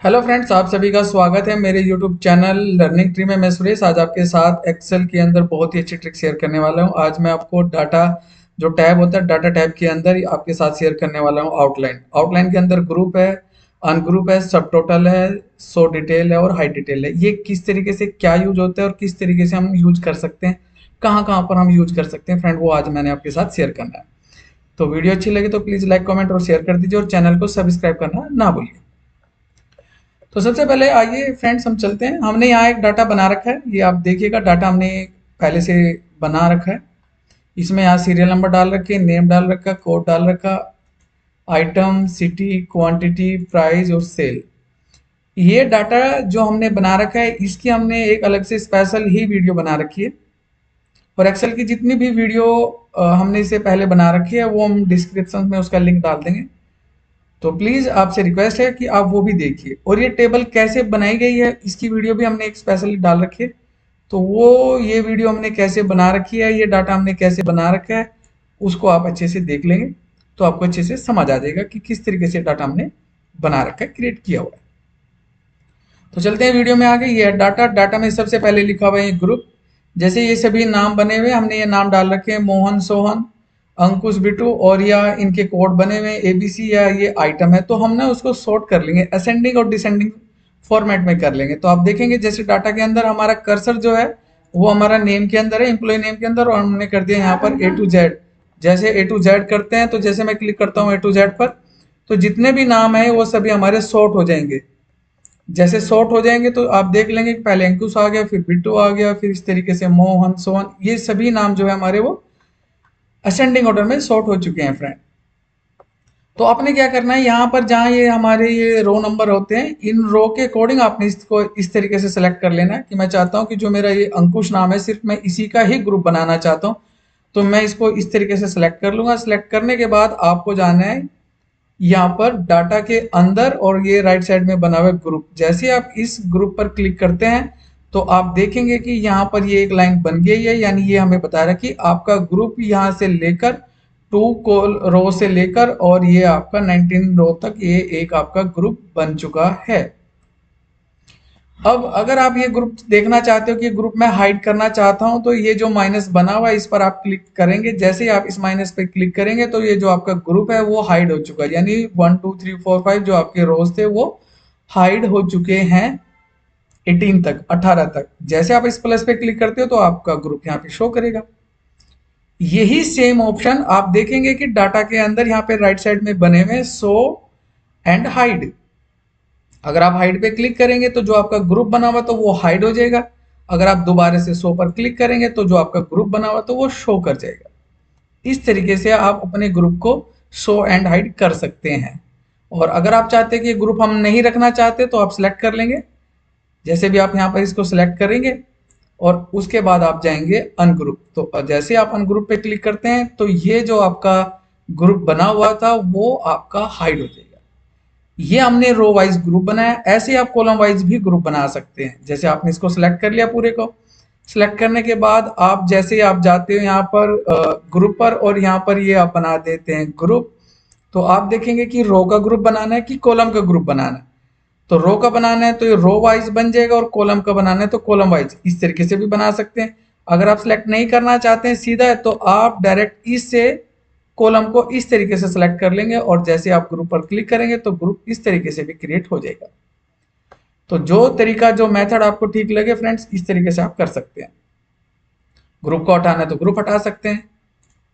Hello friends, आप सभी का स्वागत है मेरे यूट्यूब चैनल लर्निंग ट्री में। मैं सुरेश आज आपके साथ एक्सेल के अंदर बहुत ही अच्छी ट्रिक शेयर करने वाला हूं। आज मैं आपको डाटा जो टैब होता है, डाटा टैब के अंदर आपके साथ शेयर करने वाला हूं। आउटलाइन आउटलाइन के अंदर ग्रुप है, अनग्रुप है, सब टोटल है, सो डिटेल है और हाई डिटेल है। ये किस तरीके से क्या यूज होता है और किस तरीके से हम यूज कर सकते हैं, कहाँ कहाँ पर हम यूज कर सकते हैं फ्रेंड, वो आज मैंने आपके साथ शेयर करना है। तो वीडियो अच्छी लगी तो प्लीज लाइक, कमेंट और शेयर कर दीजिए और चैनल को सब्सक्राइब करना ना भूलिए। तो सबसे पहले आइए फ्रेंड्स हम चलते हैं। हमने यहाँ एक डाटा बना रखा है, ये आप देखिएगा डाटा हमने पहले से बना रखा है। इसमें यहाँ सीरियल नंबर डाल रखे, नेम डाल रखा, कोड डाल रखा, आइटम, सिटी, क्वांटिटी, प्राइस और सेल। ये डाटा जो हमने बना रखा है इसकी हमने एक अलग से स्पेशल ही वीडियो बना रखी है। और एक्सेल की जितनी भी वीडियो हमने इसे पहले बना रखी है वो हम डिस्क्रिप्शन में उसका लिंक डाल देंगे। तो प्लीज आपसे रिक्वेस्ट है कि आप वो भी देखिए। और ये टेबल कैसे बनाई गई है इसकी वीडियो भी हमने एक स्पेशली डाल रखी है। तो वो ये वीडियो हमने कैसे बना रखी है, ये डाटा हमने कैसे बना रखा है, उसको आप अच्छे से देख लेंगे तो आपको अच्छे से समझ आ जाएगा कि किस तरीके से डाटा हमने बना रखा है, क्रिएट किया हुआ है। तो चलते हैं वीडियो में आगे। ये है डाटा। डाटा में सबसे पहले लिखा हुआ है ग्रुप। जैसे ये सभी नाम बने हुए, हमने ये नाम डाल रखे हैं मोहन, सोहन, अंकुश, बिट्टू, और या इनके कोड बने हुए एबीसी, या ये आइटम है। तो हम ना उसको सॉर्ट कर लेंगे, असेंडिंग और डिसेंडिंग फॉर्मेट में कर लेंगे। तो आप देखेंगे जैसे डाटा के अंदर हमारा कर्सर जो है वो हमारा नेम के अंदर है, एम्प्लॉय नेम के अंदर, और हमने कर दिया यहाँ पर ए टू जेड। जैसे ए टू जेड करते हैं तो जैसे मैं क्लिक करता हूँ ए टू जेड पर, तो जितने भी नाम है वो सभी हमारे सॉर्ट हो जाएंगे। जैसे सॉर्ट हो जाएंगे तो आप देख लेंगे कि पहले अंकुश आ गया, फिर बिट्टू आ गया, फिर इस तरीके से मोहन, सोहन, ये सभी नाम जो है हमारे वो असेंडिंग ऑर्डर में सॉर्ट हो चुके हैं फ्रेंड। तो आपने क्या करना है, यहाँ पर जहाँ ये हमारे ये रो नंबर होते हैं, इन रो के अकॉर्डिंग आपने इसको इस तरीके से सेलेक्ट कर लेना है कि मैं चाहता हूँ कि जो मेरा ये अंकुश नाम है सिर्फ मैं इसी का ही ग्रुप बनाना चाहता हूँ। तो मैं इसको इस तरीके से सेलेक्ट कर लूंगा। सेलेक्ट करने के बाद आपको जाना है यहाँ पर डाटा के अंदर, और ये राइट साइड में बना हुआ ग्रुप। जैसे आप इस ग्रुप पर क्लिक करते हैं तो आप देखेंगे कि यहाँ पर ये एक लाइन बन गई है, यानी ये हमें बता रहा है कि आपका ग्रुप यहाँ से लेकर टू कोल रो से लेकर और ये आपका 19 रो तक ये एक आपका ग्रुप बन चुका है। अब अगर आप ये ग्रुप देखना चाहते हो कि ग्रुप में हाइड करना चाहता हूं, तो ये जो माइनस बना हुआ है इस पर आप क्लिक करेंगे। जैसे ही आप इस माइनस पे क्लिक करेंगे तो ये जो आपका ग्रुप है वो हाइड हो चुका है, यानी 1 2 3 4 5 जो आपके रोज थे वो हाइड हो चुके हैं 18 तक, 18 तक। जैसे आप इस प्लस पे क्लिक करते हो तो आपका ग्रुप यहाँ पे शो करेगा। यही सेम ऑप्शन आप देखेंगे कि डाटा के अंदर यहाँ पे राइट साइड में बने हुए शो एंड हाइड। अगर आप हाइड पे क्लिक करेंगे तो जो आपका ग्रुप बना हुआ तो वो हाइड हो जाएगा। अगर आप दोबारा से शो पर क्लिक करेंगे तो जो आपका ग्रुप बना हुआ तो वो शो कर जाएगा। इस तरीके से आप अपने ग्रुप को शो एंड हाइड कर सकते हैं। और अगर आप चाहते हैं कि ग्रुप हम नहीं रखना चाहते तो आप सिलेक्ट कर लेंगे। जैसे भी आप यहाँ पर इसको सिलेक्ट करेंगे और उसके बाद आप जाएंगे अनग्रुप। तो जैसे आप अनग्रुप पे क्लिक करते हैं तो ये जो आपका ग्रुप बना हुआ था वो आपका हाइड हो जाएगा। ये हमने रो वाइज ग्रुप बनाया। ऐसे आप कॉलम वाइज भी ग्रुप बना सकते हैं। जैसे आपने इसको सिलेक्ट कर लिया, पूरे को सिलेक्ट करने के बाद आप जैसे आप जाते हो यहाँ पर ग्रुप पर, और यहाँ पर ये आप बना देते हैं ग्रुप। तो आप देखेंगे कि रो का ग्रुप बनाना है कि कॉलम का ग्रुप बनाना है। तो रो का बनाना है तो ये रो वाइज बन जाएगा, और कॉलम का बनाना है तो कॉलम वाइज। इस तरीके से भी बना सकते हैं। अगर आप सिलेक्ट नहीं करना चाहते हैं सीधा है तो आप डायरेक्ट इससे कॉलम को इस तरीके से सिलेक्ट कर लेंगे, और जैसे आप ग्रुप पर क्लिक करेंगे तो ग्रुप इस तरीके से भी क्रिएट हो जाएगा। तो जो तरीका, जो मेथड आपको ठीक लगे फ्रेंड्स, इस तरीके से आप कर सकते हैं। ग्रुप को हटाना है तो ग्रुप हटा सकते हैं।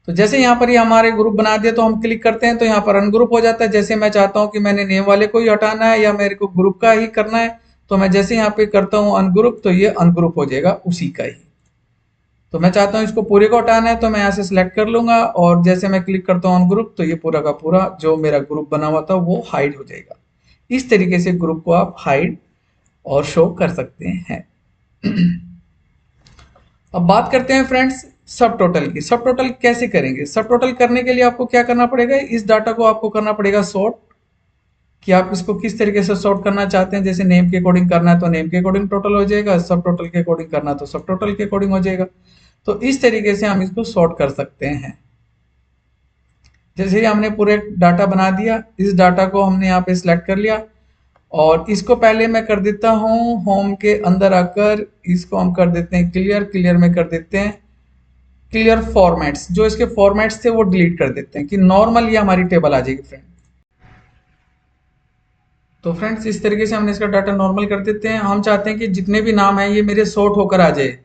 तो जैसे यहाँ पर ये हमारे ग्रुप बना दिया तो हम क्लिक करते हैं तो यहाँ पर अनग्रुप हो जाता है। जैसे मैं चाहता हूँ कि मैंने नेम वाले को ही हटाना है या मेरे को ग्रुप का ही करना है, तो मैं जैसे यहाँ पे करता हूँ अनग्रुप तो ये अनग्रुप हो जाएगा उसी का ही। तो मैं चाहता हूँ इसको पूरे को हटाना है तो मैं यहाँ से सिलेक्ट कर लूंगा, और जैसे मैं क्लिक करता हूँ ग्रुप तो ये पूरा का पूरा जो मेरा ग्रुप बना हुआ था वो हाइड हो जाएगा। इस तरीके से ग्रुप को आप हाइड और शो कर सकते हैं। अब बात करते हैं फ्रेंड्स सब टोटल की। सब टोटल कैसे करेंगे? सब टोटल करने के लिए आपको क्या करना पड़ेगा, इस डाटा को आपको करना पड़ेगा सॉर्ट, कि आप इसको किस तरीके से सॉर्ट करना चाहते हैं। जैसे नेम के अकॉर्डिंग करना है तो नेम के अकॉर्डिंग टोटल हो जाएगा, सब टोटल के अकॉर्डिंग करना है तो सब टोटल के अकॉर्डिंग हो जाएगा। तो इस तरीके से हम इसको सॉर्ट कर सकते हैं। जैसे ही हमने पूरे डाटा बना दिया, इस डाटा को हमने यहाँ पे सिलेक्ट कर लिया। और इसको पहले मैं कर देता हूँ होम के अंदर आकर, इसको हम कर देते हैं क्लियर। क्लियर में कर देते हैं क्लियर फॉर्मेट्स, जो इसके फॉर्मेट्स थे वो डिलीट कर देते हैं कि नॉर्मल ये हमारी टेबल आ जाएगी फ्रेंड। तो फ्रेंड्स इस तरीके से हमने इसका डाटा नॉर्मल कर देते हैं। हम चाहते हैं कि जितने भी नाम हैं ये मेरे सॉर्ट होकर आ जाए।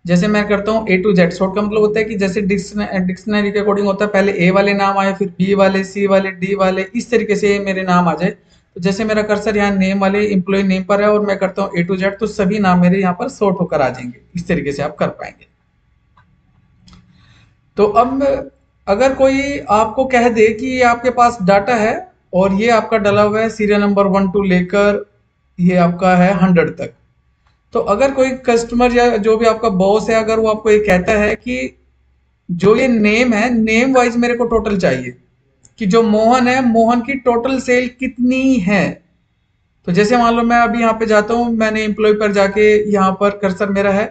जैसे मैं करता हूँ A to Z। सॉर्ट का मतलब होता है कि जैसे डिक्शनरी के अकॉर्डिंग होता है, पहले ए वाले नाम आए, फिर बी वाले, सी वाले, डी वाले, इस तरीके से मेरे नाम आ जाए। तो जैसे मेरा कर्सर यहाँ नेम वाले एम्प्लॉय नेम पर है और मैं करता हूँ A to Z, तो सभी नाम मेरे यहाँ पर सॉर्ट होकर आ जाएंगे। इस तरीके से आप कर पाएंगे। तो अब अगर कोई आपको कह दे कि ये आपके पास डाटा है और ये आपका डला हुआ है सीरियल नंबर 1 टू लेकर ये आपका है 100 तक, तो अगर कोई कस्टमर या जो भी आपका बॉस है, अगर वो आपको ये कहता है कि जो ये नेम है, नेम वाइज मेरे को टोटल चाहिए कि जो मोहन है, मोहन की टोटल सेल कितनी है। तो जैसे मान लो मैं अभी यहाँ पे जाता हूँ, मैंने एम्प्लॉय पर जाके यहाँ पर कर्सर मेरा है,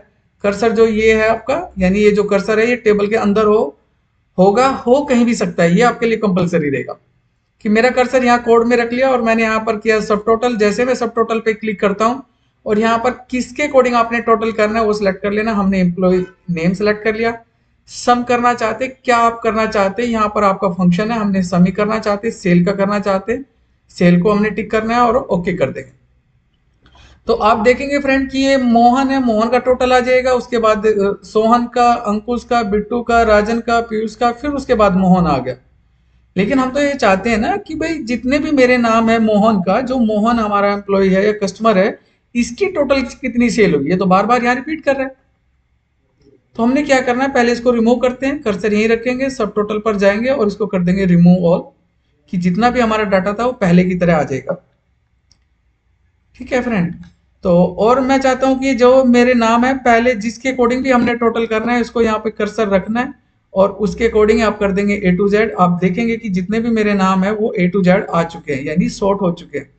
कर्सर जो ये है आपका, यानी ये जो कर्सर है ये टेबल के अंदर होगा, हो कहीं भी सकता है, ये आपके लिए कंपलसरी रहेगा कि मेरा कर्सर यहाँ कोड में रख लिया और मैंने यहाँ पर किया सब टोटल। जैसे मैं सब टोटल पे क्लिक करता हूँ और यहाँ पर किसके अकॉर्डिंग आपने टोटल करना है वो सिलेक्ट कर लेना। हमने एम्प्लॉय नेम सेलेक्ट कर लिया। सम करना चाहते, क्या आप करना चाहते, यहाँ पर आपका फंक्शन है, हमने सम ही करना चाहते, सेल का करना चाहते, सेल को हमने टिक करना है और ओके कर देंगे। तो आप देखेंगे फ्रेंड कि ये मोहन है, मोहन का टोटल आ जाएगा, उसके बाद सोहन का, अंकुश का, बिट्टू का, राजन का, पीयूष का, फिर उसके बाद मोहन आ गया। लेकिन हम तो ये चाहते हैं ना कि भाई जितने भी मेरे नाम है मोहन का, जो मोहन हमारा एम्प्लॉय है या कस्टमर है, इसकी टोटल कितनी सेल हुई। ये तो बार बार यहाँ रिपीट कर रहा है। तो हमने क्या करना है, पहले इसको रिमूव करते हैं, कर्सर यहीं रखेंगे, सब टोटल पर जाएंगे और इसको कर देंगे रिमूव ऑल, कि जितना भी हमारा डाटा था वो पहले की तरह आ जाएगा। ठीक है फ्रेंड। तो और मैं चाहता हूं कि जो मेरे नाम है पहले जिसके अकॉर्डिंग भी हमने टोटल करना है, इसको यहाँ पे कर्सर रखना है और उसके अकॉर्डिंग आप कर देंगे A to Z। आप देखेंगे कि जितने भी मेरे नाम है वो A to Z आ चुके हैं, यानी सॉर्ट हो चुके हैं।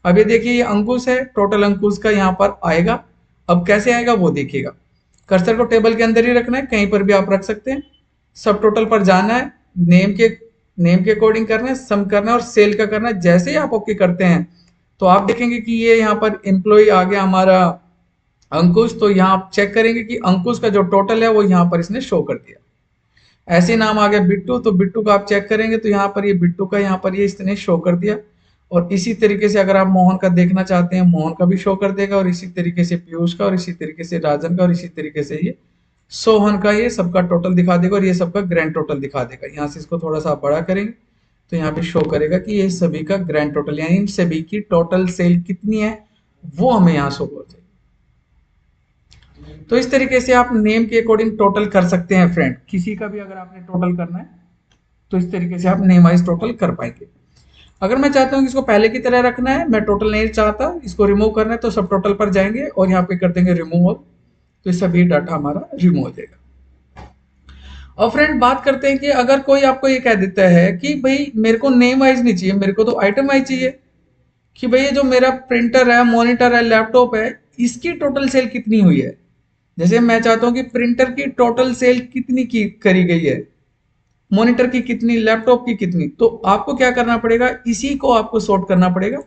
अब ये देखिए ये अंकुश है, टोटल अंकुश का यहाँ पर आएगा। अब कैसे आएगा वो देखिएगा। कर्सर को टेबल के अंदर ही रखना है, कहीं पर भी आप रख सकते हैं। सब टोटल पर जाना है, नेम के अकॉर्डिंग करना है, सम करना है और सेल का करना है। जैसे ही आप ओके करते हैं तो आप देखेंगे कि ये यहाँ पर एम्प्लॉय आ गया हमारा अंकुश। तो यहाँ आप चेक करेंगे कि अंकुश का जो टोटल है वो यहाँ पर इसने शो कर दिया। ऐसे नाम आ गया बिट्टू, तो बिट्टू का आप चेक करेंगे तो यहाँ पर ये बिट्टू का यहाँ पर ये इसने शो कर दिया। और इसी तरीके से अगर आप मोहन का देखना चाहते हैं, मोहन का भी शो कर देगा, और इसी तरीके से पीयूष का, और इसी तरीके से राजन का, और इसी तरीके से ये सोहन का, ये सबका टोटल दिखा देगा और ये सबका ग्रैंड टोटल दिखा देगा। यहाँ से इसको थोड़ा सा बड़ा करेंगे तो यहाँ पे शो करेगा कि ये सभी का ग्रैंड टोटल, यानी इन सभी की टोटल सेल कितनी है वो हमें यहाँ शो कर देगा। तो इस तरीके से आप नेम के अकॉर्डिंग टोटल कर सकते हैं फ्रेंड। किसी का भी अगर आपने टोटल करना है तो इस तरीके से आप नेम वाइज टोटल कर पाएंगे। अगर मैं चाहता हूँ कि इसको पहले की तरह रखना है, मैं टोटल नहीं चाहता, इसको रिमूव करना है, तो सब टोटल पर जाएंगे और यहाँ पे कर देंगे रिमूव, तो सभी डाटा हमारा रिमूव हो जाएगा। और फ्रेंड बात करते हैं कि अगर कोई आपको ये कह देता है कि भाई मेरे को नेम वाइज नहीं चाहिए, मेरे को तो आइटम वाइज चाहिए, कि भाई ये जो मेरा प्रिंटर है, मॉनिटर है, लैपटॉप है, इसकी टोटल सेल कितनी हुई है। जैसे मैं चाहता हूं कि प्रिंटर की टोटल सेल कितनी की करी गई है, मॉनिटर की कितनी, लैपटॉप की कितनी, तो आपको क्या करना पड़ेगा, इसी को आपको सॉर्ट करना पड़ेगा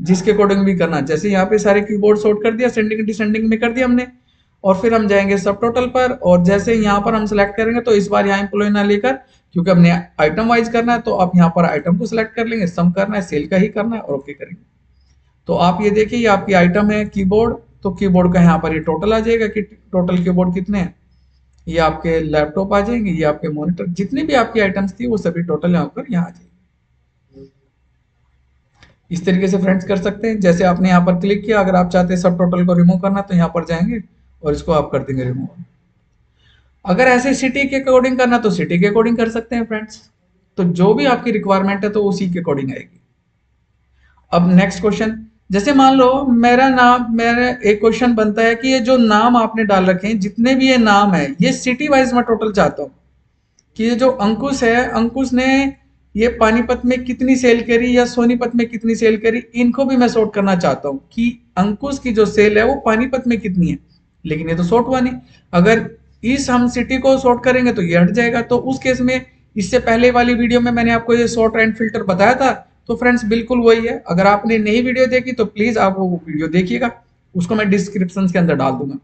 जिसके अकॉर्डिंग भी करना। जैसे यहाँ पे सारे कीबोर्ड सॉर्ट कर दिया, सेंडिंग डिसेंडिंग में कर दिया हमने, और फिर हम जाएंगे सब टोटल पर, और जैसे यहाँ पर हम सिलेक्ट करेंगे तो इस बार यहाँ एम्प्लॉय ना लेकर, क्योंकि हमने आइटम वाइज करना है, तो आप यहाँ पर आइटम को सिलेक्ट कर लेंगे, सम करना है, सेल का ही करना है और ओके करेंगे। तो आप ये देखिए ये आपकी आइटम है कीबोर्ड, तो कीबोर्ड का यहाँ पर ये टोटल आ जाएगा कि टोटल कीबोर्ड कितने हैं। ये आपके लैपटॉप आ जाएंगे, ये आपके मॉनिटर, जितनी भी आपकी आइटम्स थी वो सभी टोटल यहाँ पर यहाँ आ जाएगी। इस तरीके से फ्रेंड्स कर सकते हैं। जैसे आपने यहाँ पर क्लिक किया, अगर आप चाहते हैं सब टोटल को रिमूव करना तो यहाँ पर जाएंगे और इसको आप कर देंगे रिमूव। अगर ऐसे सिटी के अकॉर्डिंग करना तो सिटी के अकॉर्डिंग कर सकते हैं फ्रेंड्स। तो जो भी आपकी रिक्वायरमेंट है तो उसी के अकॉर्डिंग आएगी। अब नेक्स्ट क्वेश्चन, जैसे मान लो मेरा एक क्वेश्चन बनता है कि ये जो नाम आपने डाल रखे हैं, जितने भी ये नाम है, ये सिटी वाइज मैं टोटल चाहता हूँ कि ये जो अंकुश है, अंकुश ने ये पानीपत में कितनी सेल करी या सोनीपत में कितनी सेल करी, इनको भी मैं सॉर्ट करना चाहता हूँ कि अंकुश की जो सेल है वो पानीपत में कितनी है। लेकिन ये तो सॉर्ट हुआ नहीं। अगर इस हम सिटी को सॉर्ट करेंगे तो ये हट जाएगा। तो उस केस में इससे पहले वाली वीडियो में मैंने आपको ये सॉर्ट एंड फिल्टर बताया था, तो फ्रेंड्स बिल्कुल वही है। अगर आपने नई वीडियो देखी तो प्लीज आप वो वीडियो देखिएगा, उसको मैं डिस्क्रिप्शन के अंदर डाल दूंगा।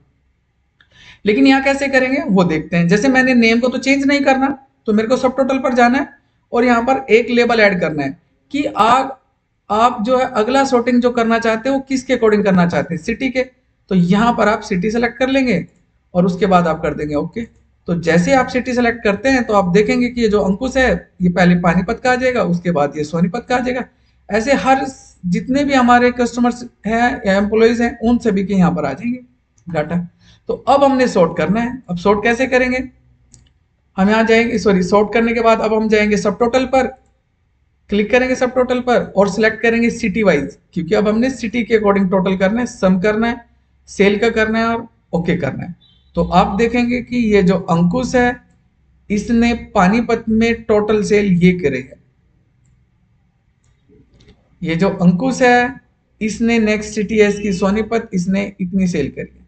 लेकिन यहाँ कैसे करेंगे वो देखते हैं। जैसे मैंने नेम को तो चेंज नहीं करना, तो मेरे को सब टोटल पर जाना है और यहाँ पर एक लेबल ऐड करना है कि आप जो है अगला सॉर्टिंग जो करना चाहते हैं वो किसके अकॉर्डिंग करना चाहते हैं, सिटी के। तो यहाँ पर आप सिटी सेलेक्ट कर लेंगे और उसके बाद आप कर देंगे ओके। तो जैसे आप सिटी सेलेक्ट करते हैं तो आप देखेंगे कि ये जो अंकुश है ये पहले पानीपत का आ जाएगा, उसके बाद ये सोनीपत का आ जाएगा। ऐसे हर जितने भी हमारे कस्टमर्स हैं या एम्प्लॉयज हैं उन सभी के यहाँ पर आ जाएंगे डाटा। तो अब हमने सॉर्ट करना है। अब सॉर्ट कैसे करेंगे, हम यहाँ जाएंगे, सॉरी सॉर्ट करने के बाद अब हम जाएंगे सब टोटल पर, क्लिक करेंगे सब टोटल पर और सिलेक्ट करेंगे सिटी वाइज, क्योंकि अब हमने सिटी के अकॉर्डिंग टोटल करना है, सम करना है, सेल का करना है और ओके करना है। तो आप देखेंगे कि ये जो अंकुश है इसने पानीपत में टोटल सेल ये करे है। ये जो अंकुश है इसने नेक्स्ट सिटी है इसकी सोनीपत, इसने इतनी सेल करी है।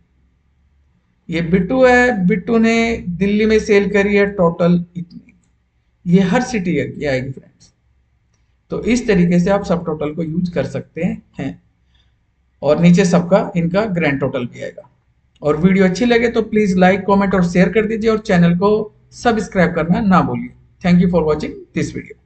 ये बिट्टू है, बिट्टू ने दिल्ली में सेल करी है टोटल इतनी। ये हर सिटी की आएगी फ्रेंड्स। तो इस तरीके से आप सब टोटल को यूज कर सकते हैं और नीचे सबका इनका ग्रैंड टोटल भी आएगा। और वीडियो अच्छी लगे तो प्लीज लाइक कमेंट और शेयर कर दीजिए और चैनल को सब्सक्राइब करना ना भूलिए। Thank you for watching this video.